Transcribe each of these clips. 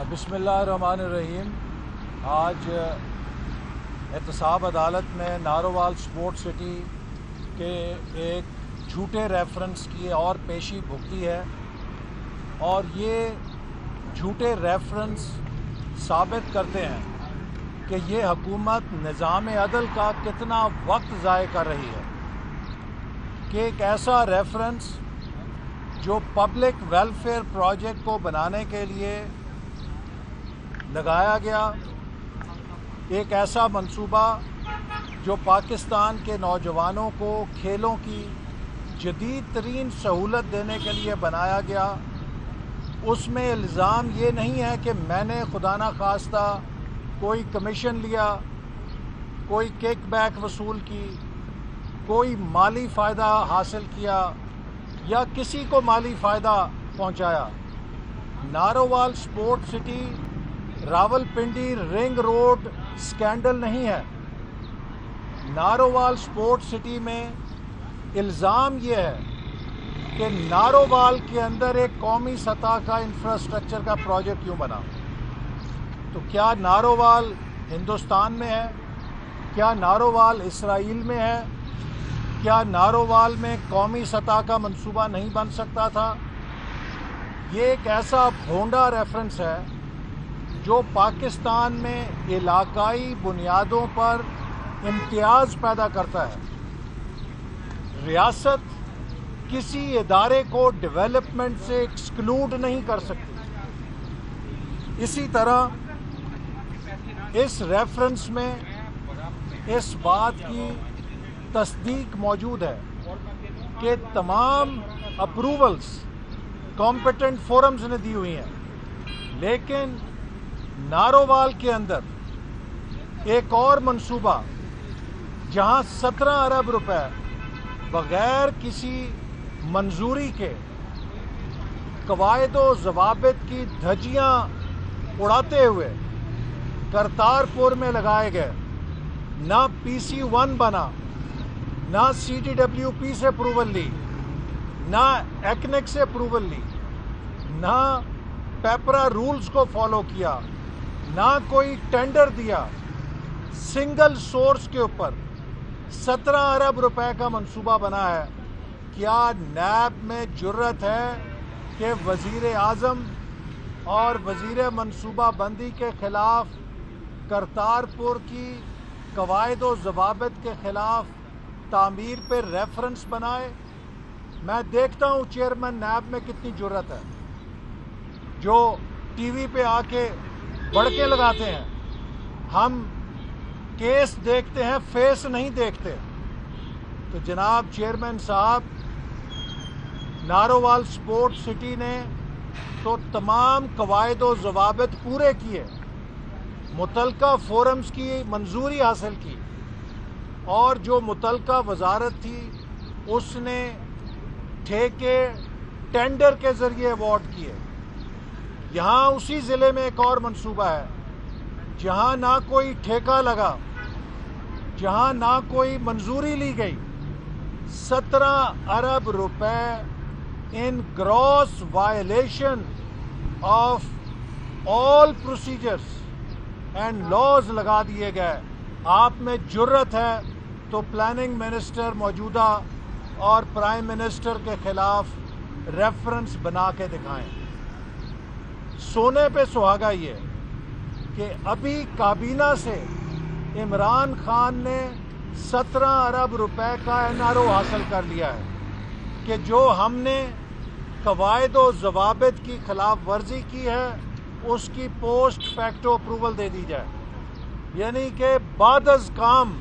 بسم اللہ الرحمن الرحیم۔ آج احتساب عدالت میں نارووال سپورٹ سٹی کے ایک جھوٹے ریفرنس کی اور پیشی بھگتی ہے، اور یہ جھوٹے ریفرنس ثابت کرتے ہیں کہ یہ حکومت نظام عدل کا کتنا وقت ضائع کر رہی ہے کہ ایک ایسا ریفرنس جو پبلک ویلفیئر پروجیکٹ کو بنانے کے لیے لگایا گیا، ایک ایسا منصوبہ جو پاکستان کے نوجوانوں کو کھیلوں کی جدید ترین سہولت دینے کے لیے بنایا گیا، اس میں الزام یہ نہیں ہے کہ میں نے خدا نخواستہ کوئی کمیشن لیا، کوئی کک بیک وصول کی، کوئی مالی فائدہ حاصل کیا یا کسی کو مالی فائدہ پہنچایا۔ Narowal support city Rawalpindi ring road scandal نہیں ہے۔ نارووال سپورٹ سٹی میں الزام یہ ہے کہ نارووال کے اندر ایک قومی سطح کا انفراسٹرکچر کا پروجیکٹ کیوں بنا؟ تو کیا نارووال ہندوستان میں ہے؟ کیا نارووال اسرائیل میں ہے؟ کیا نارووال میں قومی سطح کا منصوبہ نہیں بن سکتا تھا؟ یہ ایک ایسا بھونڈا ریفرنس ہے جو پاکستان میں علاقائی بنیادوں پر امتیاز پیدا کرتا ہے۔ ریاست کسی ادارے کو ڈیولپمنٹ سے ایکسکلوڈ نہیں کر سکتی۔ اسی طرح اس ریفرنس میں اس بات کی تصدیق موجود ہے کہ تمام اپروولز کمپیٹنٹ فورمز نے دی ہوئی ہیں، لیکن نارووال کے اندر ایک اور منصوبہ جہاں 17 ارب روپے بغیر کسی منظوری کے قواعد و ضوابط کی دھجیاں اڑاتے ہوئے کرتارپور میں لگائے گئے، نہ PC1 بنا، نہ CTWP سے اپروول لی، نہ ایکنک سے اپروول لی، نہ پیپرا رولز کو فالو کیا، نہ کوئی ٹینڈر دیا، سنگل سورس کے اوپر 17 ارب روپے کا منصوبہ بنا ہے۔ کیا نیب میں جرت ہے کہ وزیر اعظم اور وزیر منصوبہ بندی کے خلاف کرتارپور کی قواعد و ضوابط کے خلاف تعمیر پہ ریفرنس بنائے؟ میں دیکھتا ہوں چیئرمین نیب میں کتنی جرت ہے، جو ٹی وی پہ آ کے بڑکے لگاتے ہیں۔ ہم کیس دیکھتے ہیں، فیس نہیں دیکھتے۔ تو جناب چیئرمین صاحب، نارووال سپورٹ سٹی نے تو تمام قواعد و ضوابط پورے کیے، متعلقہ فورمز کی منظوری حاصل کی، اور جو متعلقہ وزارت تھی اس نے ٹھیکے ٹینڈر کے ذریعے ایوارڈ کیے۔ یہاں اسی ضلع میں ایک اور منصوبہ ہے جہاں نہ کوئی ٹھیکہ لگا، جہاں نہ کوئی منظوری لی گئی، 17 ارب روپے in gross violation of all procedures and laws لگا دیے گئے۔ آپ میں جرت ہے تو پلاننگ منسٹر موجودہ اور پرائم منسٹر کے خلاف ریفرنس بنا کے دکھائیں۔ سونے پہ سہاگا یہ کہ ابھی کابینہ سے عمران خان نے 17 ارب روپے کا NRO حاصل کر لیا ہے کہ جو ہم نے قواعد و ضوابط کی خلاف ورزی کی ہے اس کی پوسٹ فیکٹو اپروول دے دی جائے، یعنی کہ بعد از کام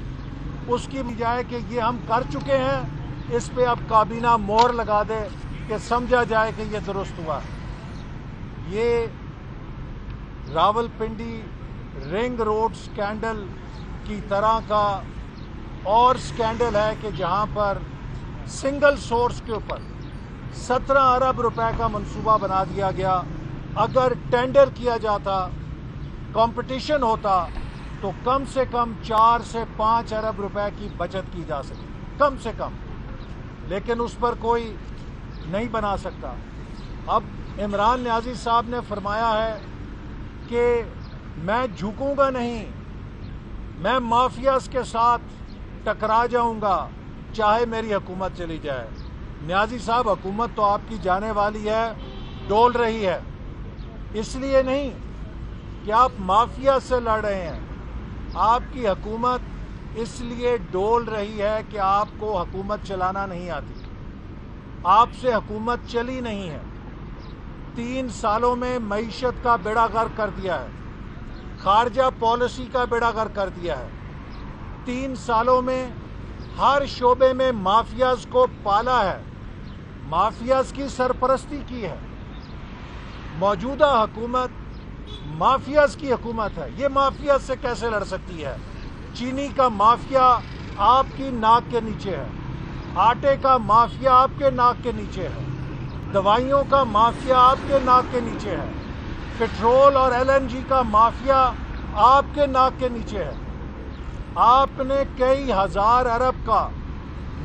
اس کی بجائے کہ یہ ہم کر چکے ہیں، اس پہ اب کابینہ مہر لگا دے کہ سمجھا جائے کہ یہ درست ہوا۔ یہ راولپنڈی رنگ روڈ سکینڈل کی طرح کا اور سکینڈل ہے کہ جہاں پر سنگل سورس کے اوپر 17 ارب روپے کا منصوبہ بنا دیا گیا۔ اگر ٹینڈر کیا جاتا، کمپٹیشن ہوتا، تو کم سے کم 4 سے 5 ارب روپے کی بچت کی جا سکتی، کم سے کم، لیکن اس پر کوئی نہیں بنا سکتا۔ اب عمران نیازی صاحب نے فرمایا ہے کہ میں جھکوں گا نہیں، میں مافیاز کے ساتھ ٹکرا جاؤں گا چاہے میری حکومت چلی جائے۔ نیازی صاحب، حکومت تو آپ کی جانے والی ہے، ڈول رہی ہے، اس لیے نہیں کہ آپ مافیا سے لڑ رہے ہیں، آپ کی حکومت اس لیے ڈول رہی ہے کہ آپ کو حکومت چلانا نہیں آتی، آپ سے حکومت چلی نہیں ہے۔ 3 سالوں میں معیشت کا بیڑا غرق کر دیا ہے، خارجہ پالیسی کا بیڑا غرق کر دیا ہے۔ 3 سالوں میں ہر شعبے میں مافیاز کو پالا ہے، مافیاز کی سرپرستی کی ہے۔ موجودہ حکومت مافیاز کی حکومت ہے، یہ مافیاز سے کیسے لڑ سکتی ہے؟ چینی کا مافیا آپ کی ناک کے نیچے ہے، آٹے کا مافیا آپ کے ناک کے نیچے ہے، دوائیوں کا مافیا آپ کے ناک کے نیچے ہے، پٹرول اور LNG کا مافیا آپ کے ناک کے نیچے ہے۔ آپ نے کئی ہزار ارب کا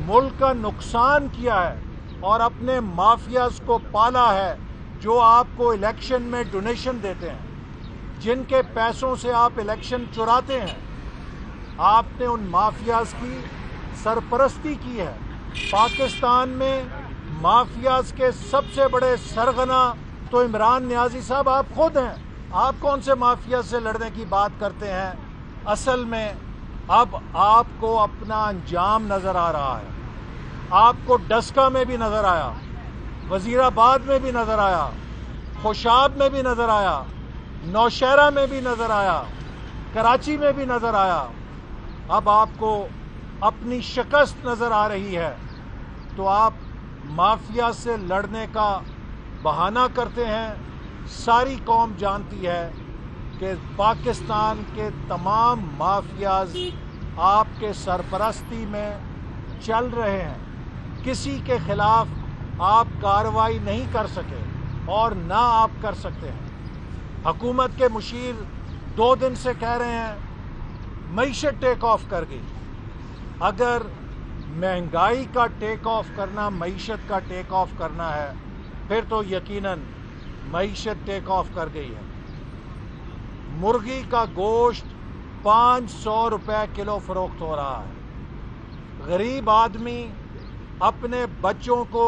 ملک کا نقصان کیا ہے اور اپنے مافیاز کو پالا ہے جو آپ کو الیکشن میں ڈونیشن دیتے ہیں، جن کے پیسوں سے آپ الیکشن چراتے ہیں۔ آپ نے ان مافیاز کی سرپرستی کی ہے۔ پاکستان میں مافیاز کے سب سے بڑے سرغنہ تو عمران نیازی صاحب آپ خود ہیں۔ آپ کون سے مافیاز سے لڑنے کی بات کرتے ہیں؟ اصل میں اب آپ کو اپنا انجام نظر آ رہا ہے۔ آپ کو ڈسکا میں بھی نظر آیا، وزیر آباد میں بھی نظر آیا، خوشاب میں بھی نظر آیا، نوشہرہ میں بھی نظر آیا، کراچی میں بھی نظر آیا۔ اب آپ کو اپنی شکست نظر آ رہی ہے تو آپ مافیا سے لڑنے کا بہانہ کرتے ہیں۔ ساری قوم جانتی ہے کہ پاکستان کے تمام مافیاز آپ کے سرپرستی میں چل رہے ہیں، کسی کے خلاف آپ کارروائی نہیں کر سکے اور نہ آپ کر سکتے ہیں۔ حکومت کے مشیر 2 دن سے کہہ رہے ہیں معیشت ٹیک آف کر گئی۔ اگر مہنگائی کا ٹیک آف کرنا معیشت کا ٹیک آف کرنا ہے پھر تو یقیناً معیشت ٹیک آف کر گئی ہے۔ مرغی کا گوشت 500 روپے کلو فروخت ہو رہا ہے۔ غریب آدمی اپنے بچوں کو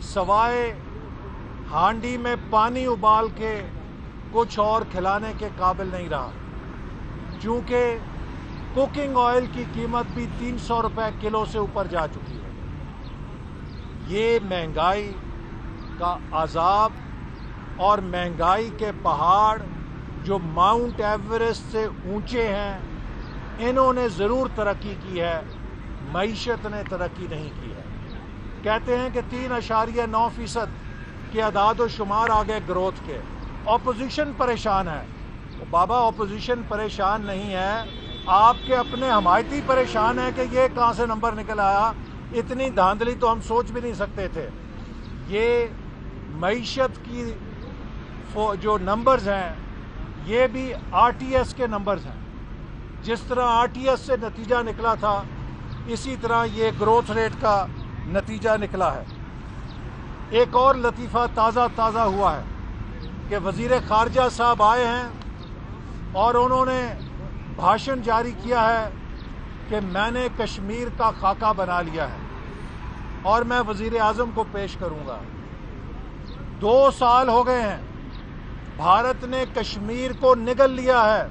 سوائے ہانڈی میں پانی ابال کے کچھ اور کھلانے کے قابل نہیں رہا، چونکہ کوکنگ آئل کی قیمت بھی 300 روپے کلو سے اوپر جا چکی ہے۔ یہ مہنگائی کا عذاب اور مہنگائی کے پہاڑ جو ماؤنٹ ایوریسٹ سے اونچے ہیں، انہوں نے ضرور ترقی کی ہے، معیشت نے ترقی نہیں کی ہے۔ کہتے ہیں کہ 3.9% کے اعداد و شمار آ گئے گروتھ کے، اپوزیشن پریشان ہے۔ بابا اپوزیشن پریشان نہیں ہے، آپ کے اپنے حمایتی پریشان ہیں کہ یہ کہاں سے نمبر نکل آیا، اتنی دھاندلی تو ہم سوچ بھی نہیں سکتے تھے۔ یہ معیشت کی جو نمبرز ہیں یہ بھی RTS کے نمبرز ہیں۔ جس طرح RTS سے نتیجہ نکلا تھا اسی طرح یہ گروتھ ریٹ کا نتیجہ نکلا ہے۔ ایک اور لطیفہ تازہ ہوا ہے کہ وزیر خارجہ صاحب آئے ہیں اور انہوں نے بھاشن جاری کیا ہے کہ میں نے کشمیر کا خاکہ بنا لیا ہے اور میں وزیر اعظم کو پیش کروں گا۔ 2 سال ہو گئے ہیں، بھارت نے کشمیر کو نگل لیا ہے۔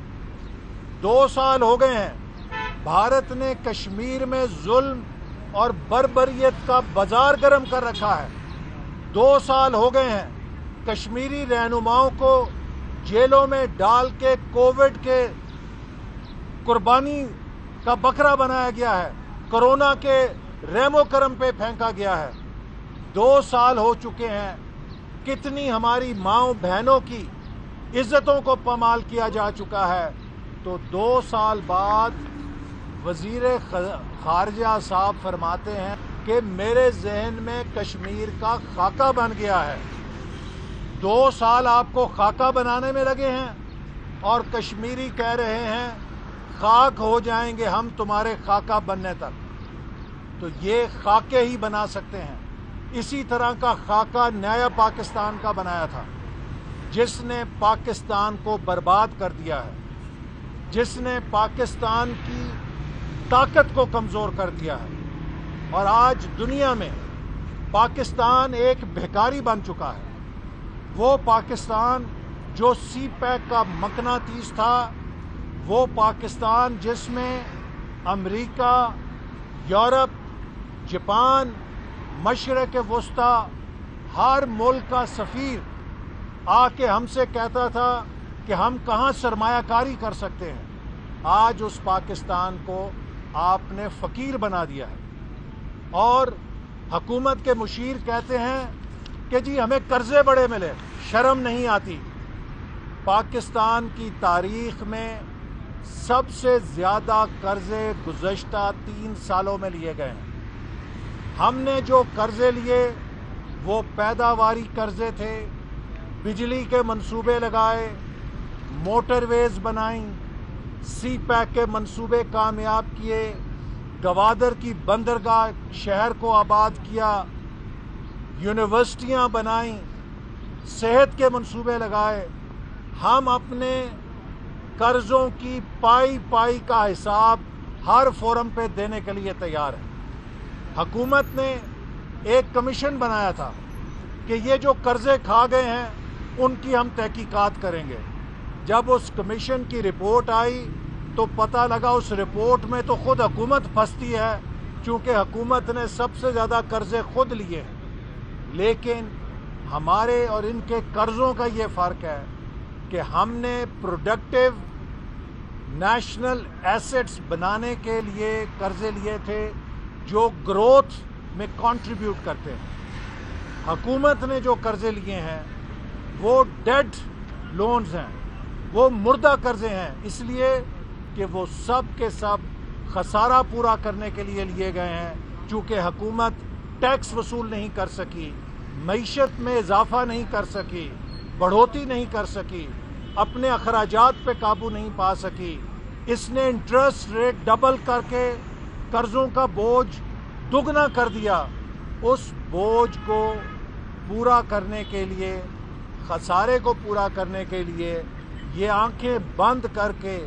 2 سال ہو گئے ہیں، بھارت نے کشمیر میں ظلم اور بربریت کا بازار گرم کر رکھا ہے۔ 2 سال ہو گئے ہیں، کشمیری رہنماؤں کو جیلوں میں ڈال کے کووڈ کے قربانی کا بکرا بنایا گیا ہے، کرونا کے رحم و کرم پہ پھینکا گیا ہے۔ 2 سال ہو چکے ہیں، کتنی ہماری ماؤں بہنوں کی عزتوں کو پامال کیا جا چکا ہے۔ تو 2 سال بعد وزیر خارجہ صاحب فرماتے ہیں کہ میرے ذہن میں کشمیر کا خاکہ بن گیا ہے۔ 2 سال آپ کو خاکہ بنانے میں لگے ہیں اور کشمیری کہہ رہے ہیں خاک ہو جائیں گے ہم تمہارے خاکہ بننے تک۔ تو یہ خاکے ہی بنا سکتے ہیں۔ اسی طرح کا خاکہ نیا پاکستان کا بنایا تھا۔ جس نے پاکستان کو برباد کر دیا ہے، جس نے پاکستان کی طاقت کو کمزور کر دیا ہے، اور آج دنیا میں پاکستان ایک بھکاری بن چکا ہے۔ وہ پاکستان جو سی پیک کا مقناطیس تھا، وہ پاکستان جس میں امریکہ، یورپ، جاپان، مشرق وسطی ہر ملک کا سفیر آ کے ہم سے کہتا تھا کہ ہم کہاں سرمایہ کاری کر سکتے ہیں، آج اس پاکستان کو آپ نے فقیر بنا دیا ہے۔ اور حکومت کے مشیر کہتے ہیں کہ جی ہمیں قرضے بڑے ملے، شرم نہیں آتی۔ پاکستان کی تاریخ میں سب سے زیادہ قرضے گزشتہ 3 سالوں میں لیے گئے ہیں۔ ہم نے جو قرضے لیے وہ پیداواری قرضے تھے، بجلی کے منصوبے لگائے، موٹر ویز بنائیں، سی پیک کے منصوبے کامیاب کیے، گوادر کی بندرگاہ شہر کو آباد کیا، یونیورسٹیاں بنائیں، صحت کے منصوبے لگائے۔ ہم اپنے قرضوں کی پائی کا حساب ہر فورم پہ دینے کے لیے تیار ہیں۔ حکومت نے ایک کمیشن بنایا تھا کہ یہ جو قرضے کھا گئے ہیں ان کی ہم تحقیقات کریں گے۔ جب اس کمیشن کی رپورٹ آئی تو پتہ لگا اس رپورٹ میں تو خود حکومت پھنستی ہے، چونکہ حکومت نے سب سے زیادہ قرضے خود لیے ہیں۔ لیکن ہمارے اور ان کے قرضوں کا یہ فرق ہے کہ ہم نے پروڈکٹیو نیشنل ایسٹس بنانے کے لیے قرضے لیے تھے جو گروتھ میں کنٹریبیوٹ کرتے ہیں۔ حکومت نے جو قرضے لیے ہیں وہ ڈیڈ لونز ہیں، وہ مردہ قرضے ہیں، اس لیے کہ وہ سب کے سب خسارہ پورا کرنے کے لیے لیے گئے ہیں۔ چونکہ حکومت ٹیکس وصول نہیں کر سکی، معیشت میں اضافہ نہیں کر سکی، بڑھوتری نہیں کر سکی، اپنے اخراجات پہ قابو نہیں پا سکی، اس نے انٹرسٹ ریٹ ڈبل کر کے قرضوں کا بوجھ دگنا کر دیا۔ اس بوجھ کو پورا کرنے کے لیے، خسارے کو پورا کرنے کے لیے یہ آنکھیں بند کر کے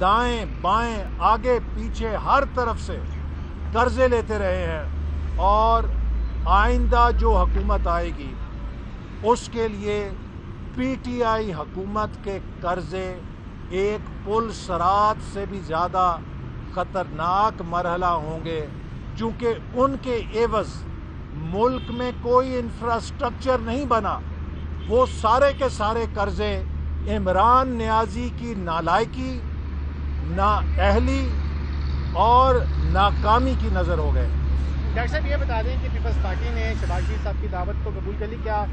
دائیں بائیں آگے پیچھے ہر طرف سے قرضے لیتے رہے ہیں، اور آئندہ جو حکومت آئے گی اس کے لیے پی ٹی آئی حکومت کے قرضے ایک پل صراط سے بھی زیادہ خطرناک مرحلہ ہوں گے، چونکہ ان کے عوض ملک میں کوئی انفراسٹرکچر نہیں بنا۔ وہ سارے کے سارے قرضے عمران نیازی کی نالائکی، نااہلی اور ناکامی کی نظر ہو گئے۔ ڈاکٹر صاحب یہ بتا دیں کہ پیپلز پارٹی نے شہباز شریف صاحب کی دعوت کو قبول کر لی، کیا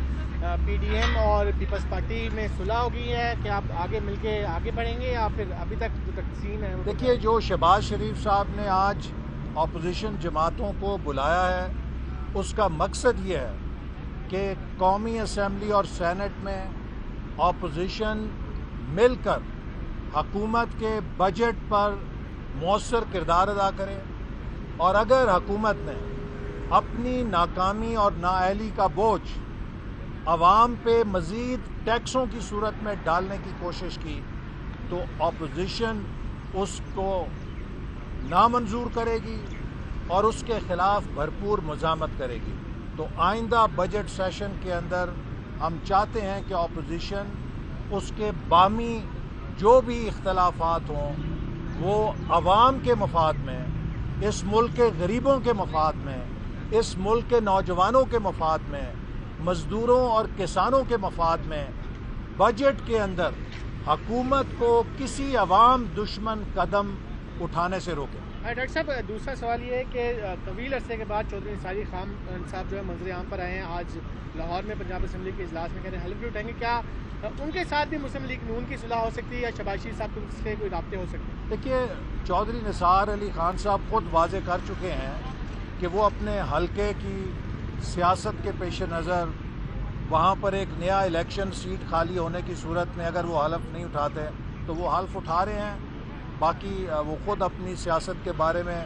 پی ڈی ایم اور پیپلز پارٹی میں صلح ہو گئی ہے کہ آپ آگے مل کے آگے بڑھیں گے، یا پھر ابھی تک جو تقسیم ہے؟ دیکھیے، جو شہباز شریف صاحب نے آج اپوزیشن جماعتوں کو بلایا ہے اس کا مقصد یہ ہے کہ قومی اسمبلی اور سینٹ میں اپوزیشن مل کر حکومت کے بجٹ پر مؤثر کردار ادا کرے، اور اگر حکومت نے اپنی ناکامی اور نااہلی کا بوجھ عوام پہ مزید ٹیکسوں کی صورت میں ڈالنے کی کوشش کی تو اپوزیشن اس کو نامنظور کرے گی اور اس کے خلاف بھرپور مزاحمت کرے گی۔ تو آئندہ بجٹ سیشن کے اندر ہم چاہتے ہیں کہ اپوزیشن اس کے باہمی جو بھی اختلافات ہوں وہ عوام کے مفاد میں، اس ملک کے غریبوں کے مفاد میں، اس ملک کے نوجوانوں کے مفاد میں، مزدوروں اور کسانوں کے مفاد میں بجٹ کے اندر حکومت کو کسی عوام دشمن قدم اٹھانے سے روکے۔ ڈاکٹر صاحب دوسرا سوال یہ ہے کہ طویل عرصے کے بعد چودھری نثاری خان صاحب جو ہے منظر عام پر آئے ہیں، آج لاہور میں پنجاب اسمبلی کے اجلاس میں کہہ رہے ہیں حلف بھی اٹھائیں گے، کیا ان کے ساتھ بھی مسلم لیگ نون کی صلح ہو سکتی ہے یا شہباز شریف صاحب سے کوئی رابطے ہو سکتے ہیں؟ دیکھیے، چودھری نثار علی خان صاحب خود واضح کر چکے ہیں کہ وہ اپنے حلقے کی سیاست کے پیش نظر وہاں پر ایک نیا الیکشن سیٹ خالی ہونے کی صورت میں اگر وہ حلف نہیں اٹھاتے تو وہ حلف اٹھا رہے ہیں۔ باقی وہ خود اپنی سیاست کے بارے میں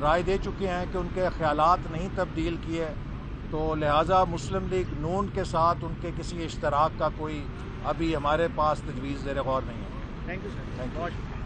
رائے دے چکے ہیں کہ ان کے خیالات نہیں تبدیل کیے، تو لہٰذا مسلم لیگ نون کے ساتھ ان کے کسی اشتراک کا کوئی ابھی ہمارے پاس تجویز زیر غور نہیں ہے. Thank you sir. Thank you.